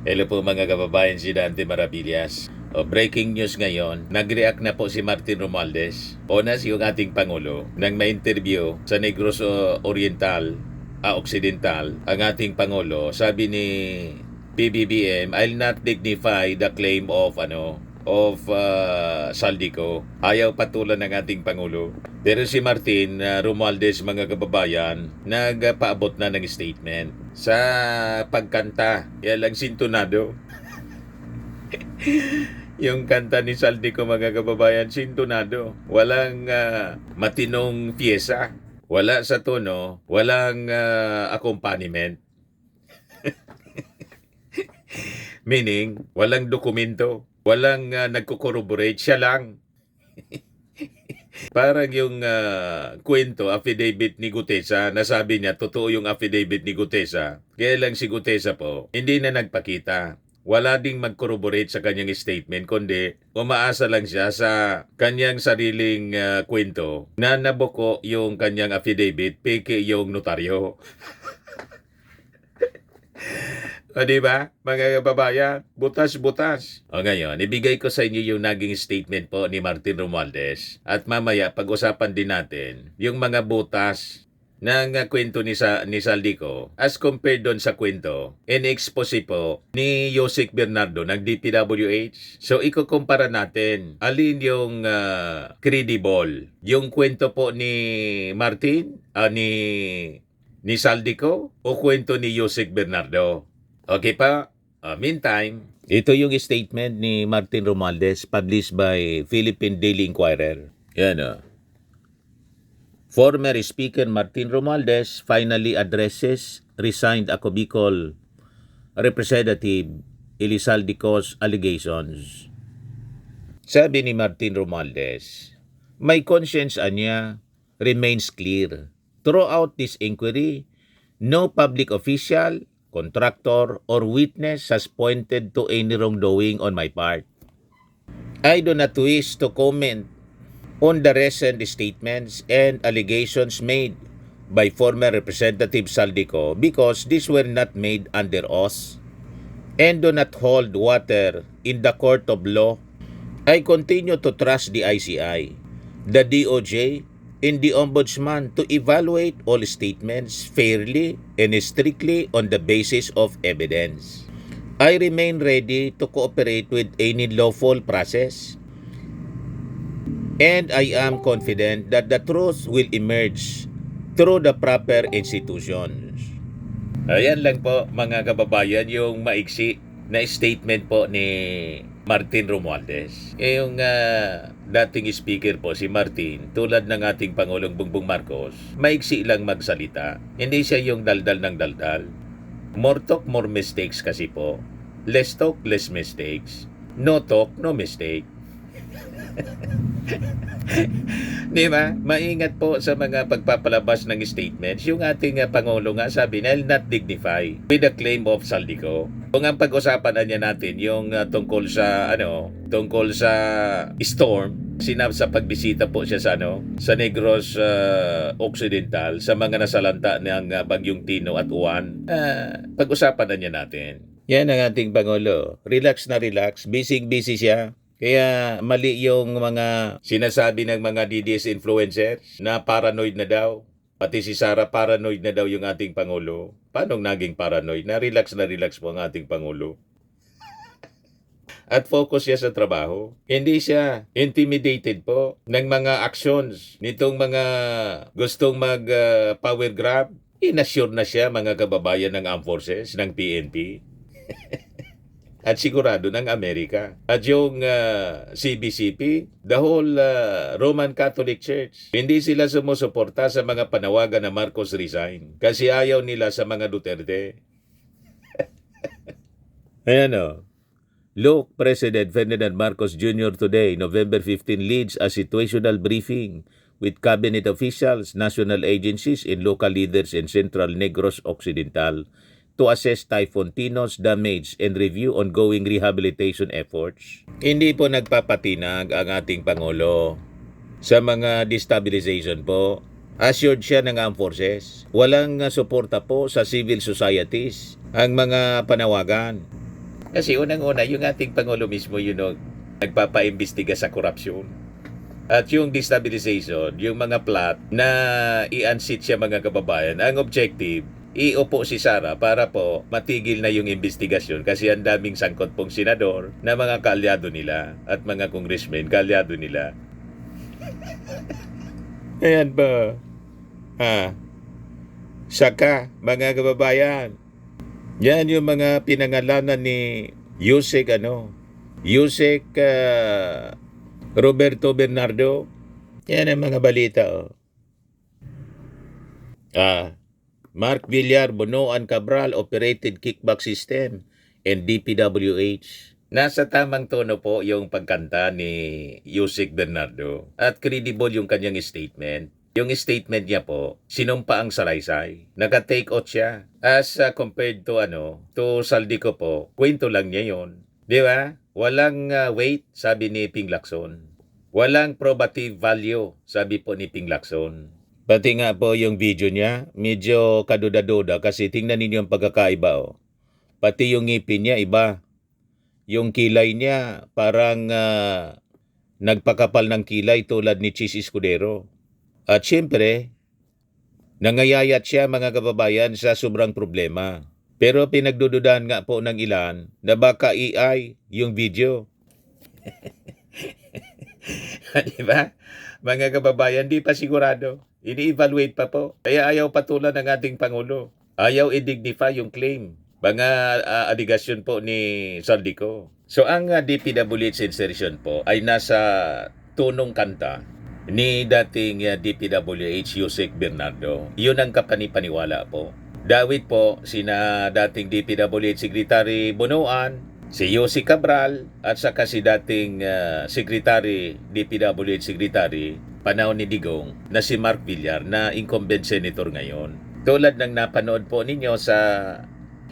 Hello po mga kababayan, si Dante Maravillas. Breaking news ngayon, nag-react na po si Martin Romualdez, Ponas yung ating Pangulo, nang ma-interview sa Negros Occidental, ang ating Pangulo. Sabi ni PBBM, I'll not dignify the claim of Saldico. Ayaw patulan ng ating Pangulo. Pero si Martin Romualdez, mga kababayan, nagpaabot na ng statement sa pagkanta. Kaya lang sintonado. Yung kanta ni Saldico, mga kababayan, sintonado. Walang matinong pyesa. Wala sa tono, walang accompaniment. Meaning, walang dokumento. Walang nagko-corroborate. Siya lang. Parang yung kwento, affidavit ni Gutesa, nasabi niya, totoo yung affidavit ni Gutesa. Kaya lang si Gutesa po, hindi na nagpakita. Wala ding mag-corroborate sa kanyang statement, kundi umaasa lang siya sa kanyang sariling kwento na nabuko yung kanyang affidavit, peke yung notaryo. O diba, mga kababayan, butas-butas. O ngayon, ibigay ko sa inyo yung naging statement po ni Martin Romualdez. At mamaya, pag-usapan din natin yung mga butas ng kwento ni Saldico as compared doon sa kwento in-expose po ni Yosek Bernardo ng DPWH. So, ikukumpara natin alin yung credible. Yung kwento po ni Martin, ni Saldico o kwento ni Yosek Bernardo. Okay pa? Meantime, ito yung statement ni Martin Romualdez published by Philippine Daily Inquirer. Yan Former Speaker Martin Romualdez finally addresses resigned Ako Bicol Representative Elisaldico's allegations. Sabi ni Martin Romualdez, my conscience anya remains clear. Throughout this inquiry, no public official, contractor, or witness has pointed to any wrongdoing on my part. I do not wish to comment on the recent statements and allegations made by former Representative Saldico because these were not made under oath and do not hold water in the court of law. I continue to trust the ICI, the DOJ, and the Ombudsman to evaluate all statements fairly and strictly on the basis of evidence. I remain ready to cooperate with any lawful process, and I am confident that the truth will emerge through the proper institutions. Ayan lang po mga kababayan yung maiksi na statement po ni Martin Romualdez. Yung dating speaker po si Martin, tulad ng ating Pangulong Bongbong Marcos, maiksi lang magsalita. Hindi siya yung daldal ng daldal. More talk, more mistakes kasi po. Less talk, less mistakes. No talk, no mistake. Di ba? Maingat po sa mga pagpapalabas ng statements. Yung ating Pangulo nga sabi na, I'll not dignify with the claim of Saldico. Kung ang pag-usapan na niya natin yung tungkol sa storm, sa pagbisita po siya sa Negros Occidental, sa mga nasalanta ng Bagyong Tino at Uwan, pag-usapan na niya natin. Yan ang ating Pangulo. Relax na relax. Busy siya. Kaya mali yung mga sinasabi ng mga DDS influencers na paranoid na daw. Pati si Sara paranoid na daw yung ating Pangulo. Paano naging paranoid? Na relax po ang ating Pangulo. At focus siya sa trabaho. Hindi siya intimidated po ng mga actions nitong mga gustong mag-power grab. Inassure na siya mga kababayan ng Armed Forces, ng PNP. At sigurado ng Amerika. At yung CBCP, the whole Roman Catholic Church, hindi sila sumusuporta sa mga panawagan na Marcos resign. Kasi ayaw nila sa mga Duterte. Ayan Look, President Ferdinand Marcos Jr. today, November 15, leads a situational briefing with cabinet officials, national agencies, and local leaders in Central Negros Occidental to assess Typhoon Tino's damage and review ongoing rehabilitation efforts. Hindi po nagpapatinag ang ating Pangulo sa mga destabilization po. Assured siya ng Armed Forces. Walang suporta po sa civil societies ang mga panawagan. Kasi unang-una, yung ating Pangulo mismo yun nagpapaimbestiga sa korupsyon. At yung destabilization, yung mga plot na i-unseat siya mga kababayan, ang objective, iupo si Sara para po matigil na yung investigasyon kasi ang daming sangkot pong senador na mga kaalyado nila at mga congressmen kaalyado nila. Ayan ba? Ha? Saka, mga kababayan, yan yung mga pinangalanan ni Yusek Roberto Bernardo. Yan ang mga balita. Mark Villar, Bonoan Cabral operated kickback system and DPWH. Nasa tamang tono po yung pagkanta ni Yusek Bernardo at credible yung kanyang statement. Yung statement niya po, sinumpa ang salaysay. Naka-take out siya. As compared to Saldico po, kwento lang niya yon. Di ba? Walang weight, sabi ni Ping Lacson. Walang probative value, sabi po ni Ping Lacson. Pati nga po yung video niya, medyo kaduda-duda kasi tingnan ninyo ang pagkakaiba. Pati yung ngipin niya, iba. Yung kilay niya, parang nagpakapal ng kilay tulad ni Chis Escudero. At syempre, nangayayat siya mga kababayan sa sobrang problema. Pero pinagdududahan nga po ng ilan na baka AI yung video. Diba? Mga kababayan, di pa sigurado. Ini-evaluate pa po. Kaya ayaw patulan ng ating Pangulo. Ayaw i-dignify yung claim. Mga aligasyon po ni Saldico. So ang DPWH insertion po ay nasa tunong kanta ni dating DPWH Yusek Bernardo. Yun ang kapanipaniwala po. Dawit po sina dating DPWH Secretary Bonoan, si Yossi Cabral at saka si dating DPWH Secretary panahon ni Digong na si Mark Villar na incumbent senator ngayon. Tulad ng napanood po ninyo sa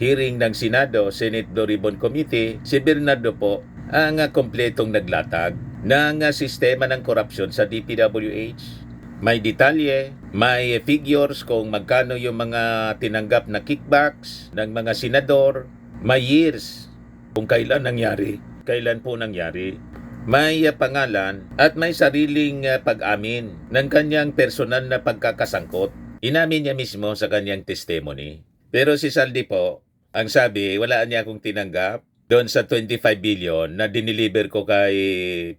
hearing ng Senado, Senate Blue Ribbon Committee, si Bernardo po ang kompletong naglatag ng sistema ng korupsyon sa DPWH. May detalye, may figures kung magkano yung mga tinanggap na kickbacks ng mga senador, may years kung kailan po nangyari. May pangalan at may sariling pag-amin ng kanyang personal na pagkakasangkot. Inamin niya mismo sa kanyang testimony. Pero si Saldi po, ang sabi, wala niya akong tinanggap doon sa 25 billion na diniliver ko kay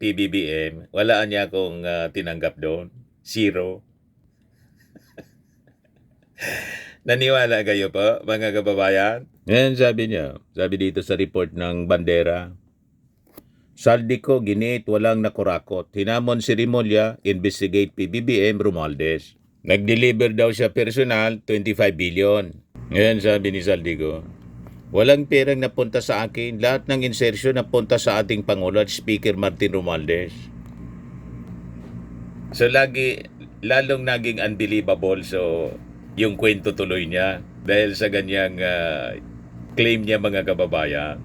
PBBM. Wala niya akong tinanggap doon. Zero. Naniwala kayo po, mga kababayan? Ngayon sabi dito sa report ng Bandera, Saldico, ginit, walang nakurakot. Hinamon si Rimulya, investigate PBBM, Romualdez. Nag-deliver daw siya personal, 25 billion. Ngayon sabi ni Saldico, walang perang napunta sa akin. Lahat ng insertion napunta sa ating Pangulo at Speaker Martin Romualdez. So lalong naging unbelievable yung kwento tuloy niya dahil sa ganyang claim niya mga kababayan.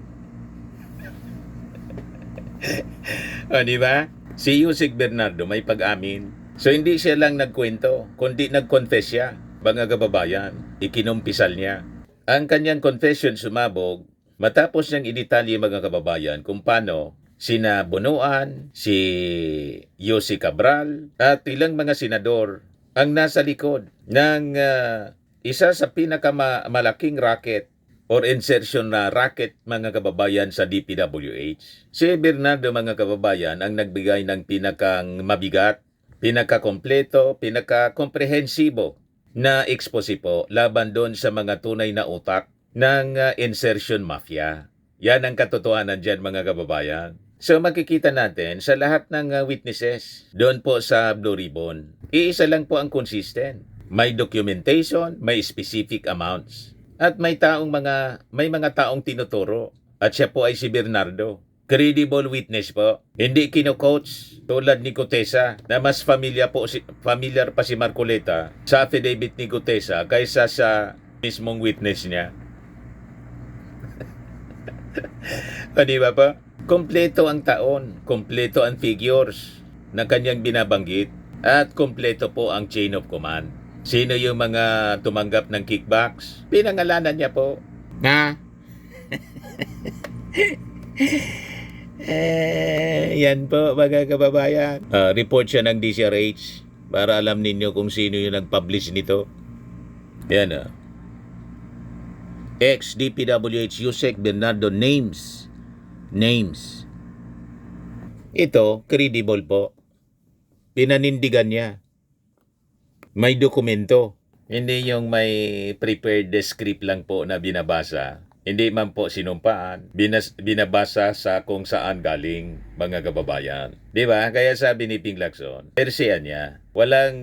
Di ba? Si Yusek Bernardo may pag-amin. So hindi siya lang nagkwento, kundi nag-confess siya, mga kababayan. Ikinumpisal niya. Ang kanyang confession sumabog matapos niyang idetalye mga kababayan kung paano sina Bonoan, si Yossi Cabral at ilang mga senador ang nasa likod ng isa sa pinakamalaking racket or insertion na racket mga kababayan sa DPWH. Si Bernardo mga kababayan ang nagbigay ng pinakang mabigat, pinakakompleto, pinakakomprehensibo na expose po laban doon sa mga tunay na utak ng insertion mafia. Yan ang katotohanan dyan mga kababayan. So makikita natin sa lahat ng witnesses doon po sa Blue Ribbon, iisa lang po ang consistent. May documentation, may specific amounts. At may mga taong tinuturo. At siya po ay si Bernardo. Credible witness po. Hindi kino-coach tulad ni Gutesa na mas familiar pa si Marcoleta sa affidavit ni Gutesa kaysa sa mismong witness niya. Di ba po? Kompleto ang taon, kompleto ang figures na kanyang binabanggit at kompleto po ang chain of command. Sino yung mga tumanggap ng kickbacks? Pinangalanan niya po. Yan po mga kababayan. Report siya ng DCRH para alam ninyo kung sino yung nag-publish nito. Yan ex-DPWH Yusek Bernardo names. Ito, credible po. Pinanindigan niya. May dokumento. Hindi yung may prepared script lang po na binabasa. Hindi man po sinumpaan. Binabasa sa kung saan galing mga kababayan. Di ba? Kaya sabi ni Ping Lacson, persiya niya. Walang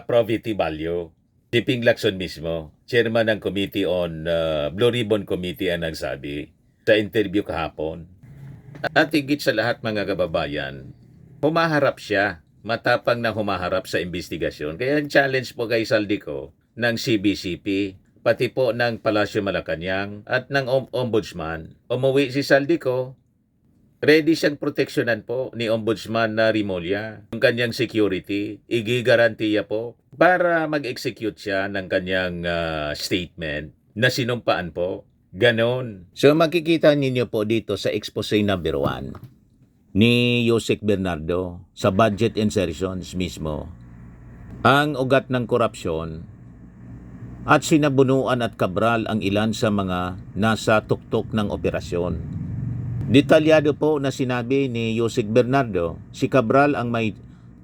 probity value. Si Ping Lacson mismo, chairman ng Committee on Blue Ribbon Committee ang nagsabi sa interview kahapon. At higit sa lahat mga kababayan, humaharap siya. Matapang na humaharap sa investigasyon. Kaya ang challenge po kay Saldico ng CBCP, pati po ng Palasyo Malacanang at ng Ombudsman. Umuwi si Saldico, ready siyang proteksyonan po ni Ombudsman na Rimulya. Yung kanyang security, igigarantiya po para mag-execute siya ng kanyang statement na sinumpaan po. Ganon. So makikita ninyo po dito sa expose number 1 ni Yusek Bernardo sa budget insertions mismo ang ugat ng korupsyon at sinabunuan at kabral ang ilan sa mga nasa tuktok ng operasyon. Detalyado po na sinabi ni Yusek Bernardo, si Cabral ang may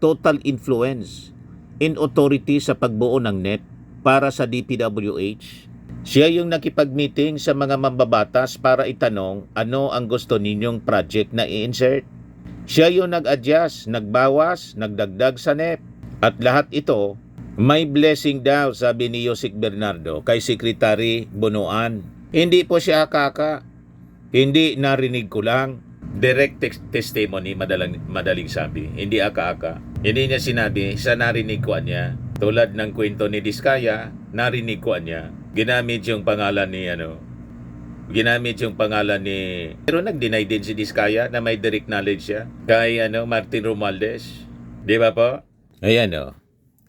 total influence in authority sa pagbuo ng NEP para sa DPWH. Siya yung nakipag-meeting sa mga mambabatas para itanong ano ang gusto ninyong project na i-insert. Siya yung nag-adjust, nagbawas, nagdagdag sa NEP. At lahat ito, may blessing daw, sabi ni Yusek Bernardo kay Secretary Bunuan. Hindi po siya akaka. Hindi narinig ko lang. Direct testimony, madaling sabi. Hindi aka-aka. Hindi niya sinabi, sa narinig ko niya. Tulad ng kwento ni Diskaya, narinig ko niya. Ginamit yung pangalan ni pero nag-deny din si Diskaya na may direct knowledge siya kay Martin Romualdez. Di ba po? Ayan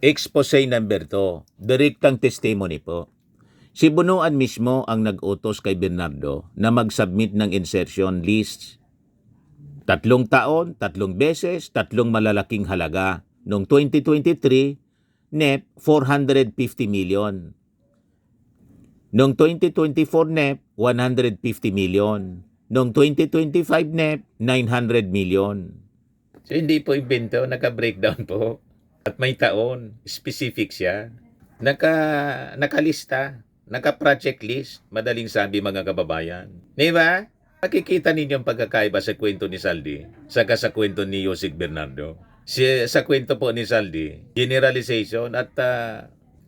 expose number 2. Direktang testimony po. Si Bunuan mismo ang nag-utos kay Bernardo na mag-submit ng insertion list. 3 taon, 3 beses, 3 malalaking halaga. Noong 2023, NEP 450 million. Noong 2024 NEP, 150 million. Noong 2025 NEP, 900 million. So hindi po invento, naka-breakdown po. At may taon, specific siya. Nakalista, naka-project list, madaling sabi mga kababayan. Di ba? Makikita ninyo ang pagkakaiba sa kwento ni Saldi, saka sa kwento ni Yusek Bernardo. Sa kwento po ni Saldi, generalization at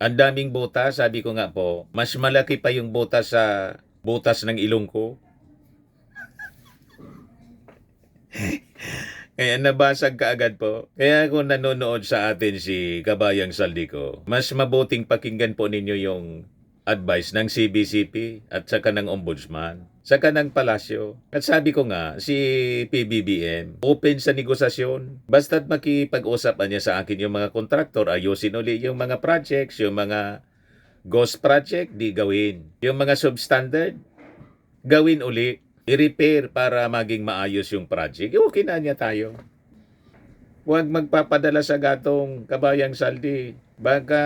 ang daming butas, sabi ko nga po, mas malaki pa yung butas sa butas ng ilong ko. Kaya nabasag ka agad po. Kaya kung nanonood sa atin si Kabayang Saldico, mas mabuting pakinggan po ninyo yung advice ng CBCP at saka ng Ombudsman, saka ng Palasyo. At sabi ko nga, si PBBM, open sa negosasyon. Basta't makipag-usapan niya sa akin yung mga kontraktor, ayusin uli yung mga projects, yung mga ghost project, di gawin. Yung mga substandard, gawin uli. I-repair para maging maayos yung project. Okay na niya tayo. Huwag magpapadala sa gatong Kabayang Saldi. Baka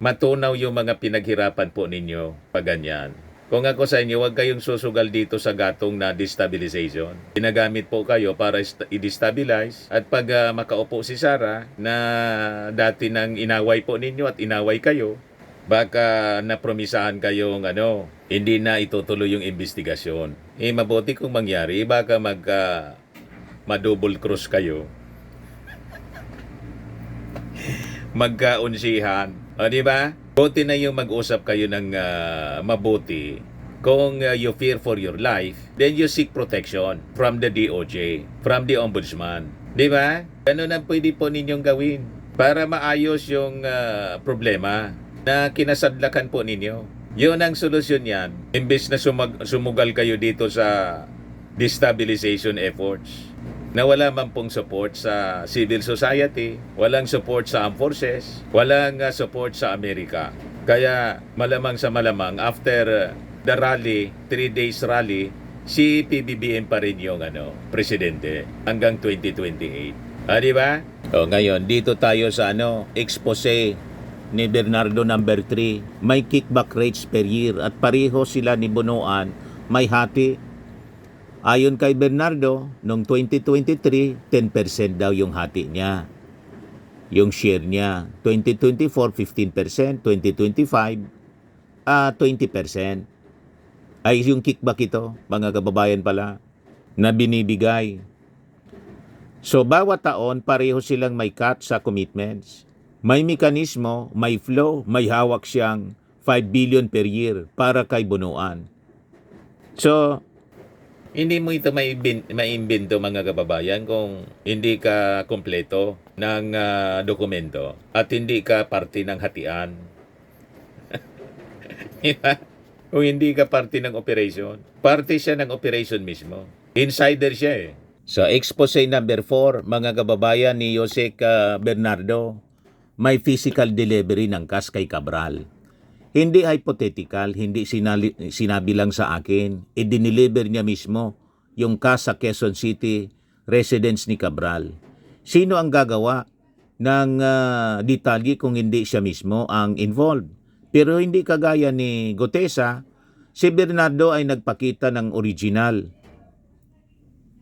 matunaw yung mga pinaghirapan po ninyo pag ganyan. Kung ako sa inyo, huwag kayong susugal dito sa gatong na destabilization. Ginagamit po kayo para i-destabilize. At pag makaupo si Sara na dati nang inaway po ninyo at inaway kayo, baka napromisahan kayong hindi na itutuloy yung investigasyon. Mabuti kung mangyari, baka ma-double cross kayo. Magkaunsihan. O, di ba? Buti na yung mag-usap kayo ng mabuti. Kung you fear for your life, then you seek protection from the DOJ, from the Ombudsman. Di ba? Ganun ang pwede po ninyong gawin para maayos yung problema na kinasadlakan po ninyo. Yun ang solusyon yan. Imbes na sumugal kayo dito sa destabilization efforts na wala man pong support sa civil society, walang support sa armed forces, walang support sa Amerika. Kaya malamang sa malamang, after the rally, 3 days rally, si PBBM pa rin yung presidente hanggang 2028. Di ba? Ngayon, dito tayo sa expose ni Bernardo number 3. May kickback rates per year at pareho sila ni Bunuan may hati. Ayon kay Bernardo, noong 2023, 10% daw yung hati niya. Yung share niya. 2024, 15%. 2025, 20%. Ay yung kickback ito, mga kababayan pala, na binibigay. So bawat taon, pareho silang may cut sa commitments. May mekanismo, may flow, may hawak siyang 5 billion per year para kay Bunuan. So, hindi mo ito maimbento mga kababayan kung hindi ka kompleto ng dokumento at hindi ka parte ng hatian. Kung hindi ka parte ng operation, parte siya ng operation mismo. Insider siya eh. Sa expose number 4, mga kababayan ni Jose Bernardo, may physical delivery ng cash kay Cabral. Hindi hypothetical, hindi sinabi lang sa akin, i-deliver niya mismo yung cash sa Quezon City residence ni Cabral. Sino ang gagawa ng detalye kung hindi siya mismo ang involved? Pero hindi kagaya ni Gutesa, si Bernardo ay nagpakita ng original.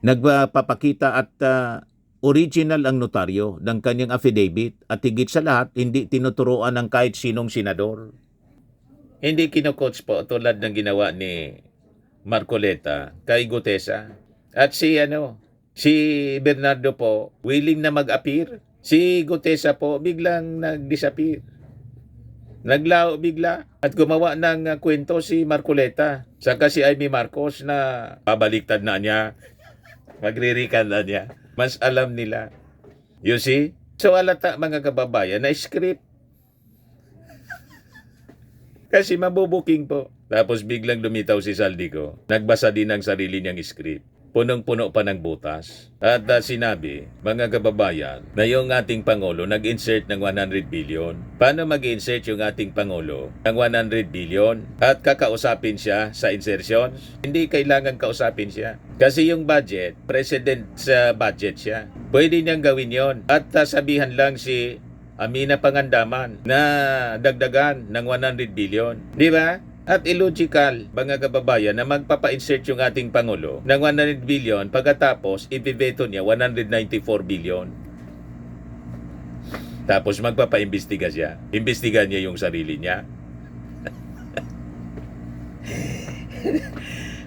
Nagpapakita at original ang notaryo ng kanyang affidavit at higit sa lahat, hindi tinuturuan ng kahit sinong senador. Hindi kino-coach po tulad ng ginawa ni Marcoleta kay Gutesa. At si Bernardo po willing na mag-appear. Si Gutesa po biglang nag-disappear. Naglao bigla at gumawa ng kwento si Marcoleta. Saka si Amy Marcos na babaliktad na niya. Magririkan na niya. Mas alam nila. You see? So alata mga kababayan na script. Kasi mabubuking po. Tapos biglang lumitaw si Saldico. Nagbasa din ng sarili niyang script. Punong-puno pa ng butas. At sinabi, mga kababayan, na yung ating Pangulo nag-insert ng 100 billion. Paano mag-insert yung ating Pangulo ng 100 billion? At kakausapin siya sa insertions? Hindi kailangan kausapin siya. Kasi yung budget, president sa budget siya. Pwede niyang gawin yon. At sabihan lang si Amina Pangandaman na dagdagan ng 100 billion. Di ba? At illogical, mga kababayan, na magpapa-insert yung ating Pangulo ng 100 billion pagkatapos ipiveto niya 194 billion. Tapos magpapa-imbestiga siya. Imbestigan niya yung sarili niya.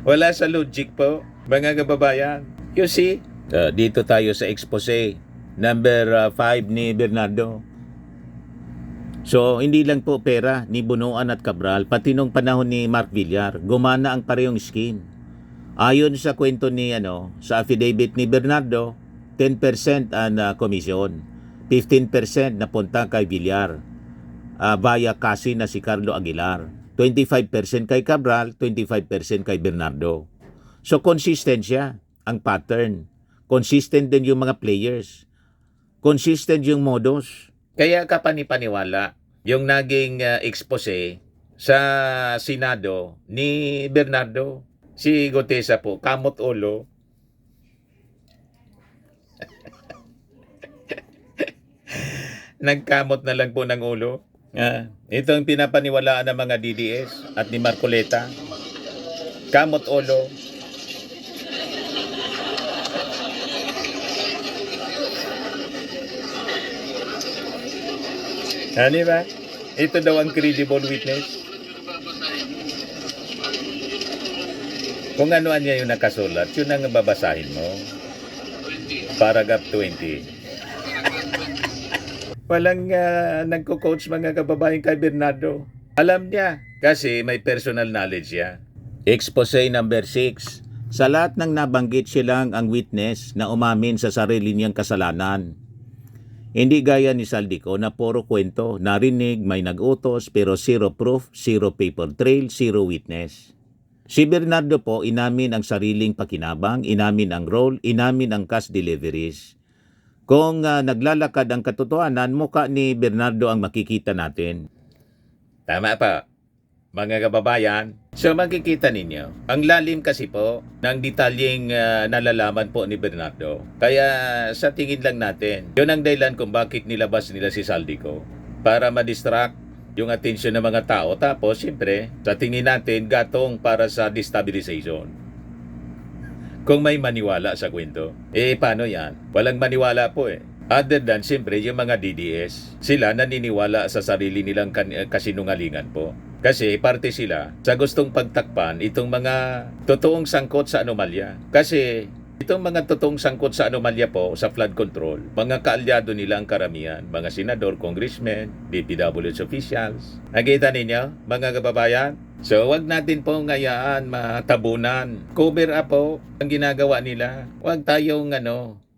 Wala sa logic po, mga kababayan. You see? Dito tayo sa expose number 5 ni Bernardo. So, hindi lang po pera ni Bunuan at Cabral, pati nung panahon ni Mark Villar, gumana ang parehong scheme. Ayon sa kwento ni sa affidavit ni Bernardo, 10% ang komisyon, 15% napunta kay Villar, via kasi na si Carlo Aguilar, 25% kay Cabral, 25% kay Bernardo. So, consistent siya ang pattern. Consistent din yung mga players. Consistent yung modus. Kaya kapanipaniwala yung naging expose sa Senado ni Bernardo. Si Gutesa po, kamot ulo. Nagkamot na lang po ng ulo. Ito ang pinapaniwalaan ng mga DDS at ni Marcoleta. Kamot ulo. Di ba? Ito daw ang credible witness. Kung ano niya yung nakasulat, yun ang babasahin mo. Paragraph 20. Walang nagko-coach mga kababayan kay Bernardo. Alam niya kasi may personal knowledge siya. Expose number 6. Sa lahat ng nabanggit silang ang witness na umamin sa sarili niyang kasalanan. Hindi gaya ni Saldico na puro kwento, narinig, may nag-utos, pero zero proof, zero paper trail, zero witness. Si Bernardo po inamin ang sariling pakinabang, inamin ang role, inamin ang cash deliveries. Kung naglalakad ang katotohanan, mukha ni Bernardo ang makikita natin. Tama pa, mga kababayan. So makikita ninyo, ang lalim kasi po ng detalyeng nalalaman po ni Bernardo. Kaya sa tingin lang natin, yun ang dahilan kung bakit nilabas nila si Saldico. Para ma-distract yung atensyon ng mga tao. Tapos, siyempre, sa tingin natin, gatong para sa destabilization. Kung may maniwala sa kwento. Paano yan? Walang maniwala po Other than, siyempre, yung mga DDS, sila naniniwala sa sarili nilang kasinungalingan po. Kasi parte sila sa gustong pagtakpan itong mga totoong sangkot sa anomalya. Kasi itong mga totoong sangkot sa anomalya po sa flood control, mga kaalyado nila ang karamihan, mga senador, congressmen, DPWH officials. Nakita ninyo, mga kababayan? So, wag natin po ngayaan matabunan. Cover up po ang ginagawa nila. Wag tayong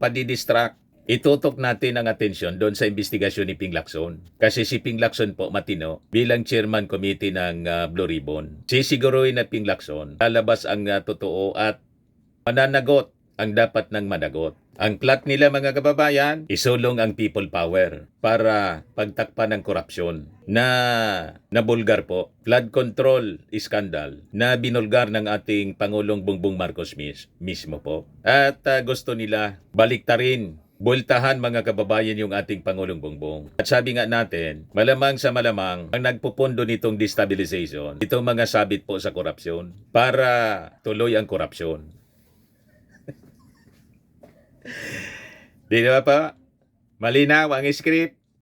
padidistract. Itutok natin ang atensyon doon sa investigasyon ni Ping Lacson. Kasi si Ping Lacson po matino bilang chairman committee ng Blue Ribbon. Sisiguruhin na Ping Lacson lalabas ang totoo at mananagot ang dapat ng managot. Ang plot nila mga kababayan, isulong ang people power para pagtakpan ng korupsyon na nabulgar po. Flood control scandal na binulgar ng ating Pangulong Bongbong Marcos mismo po. At gusto nila baliktarin, bultahan mga kababayan yung ating Pangulong Bongbong. At sabi nga natin, malamang sa malamang, ang nagpupundo nitong destabilization, itong mga sabit po sa korupsyon para tuloy ang korupsyon. Di ba pa? Malinaw ang script.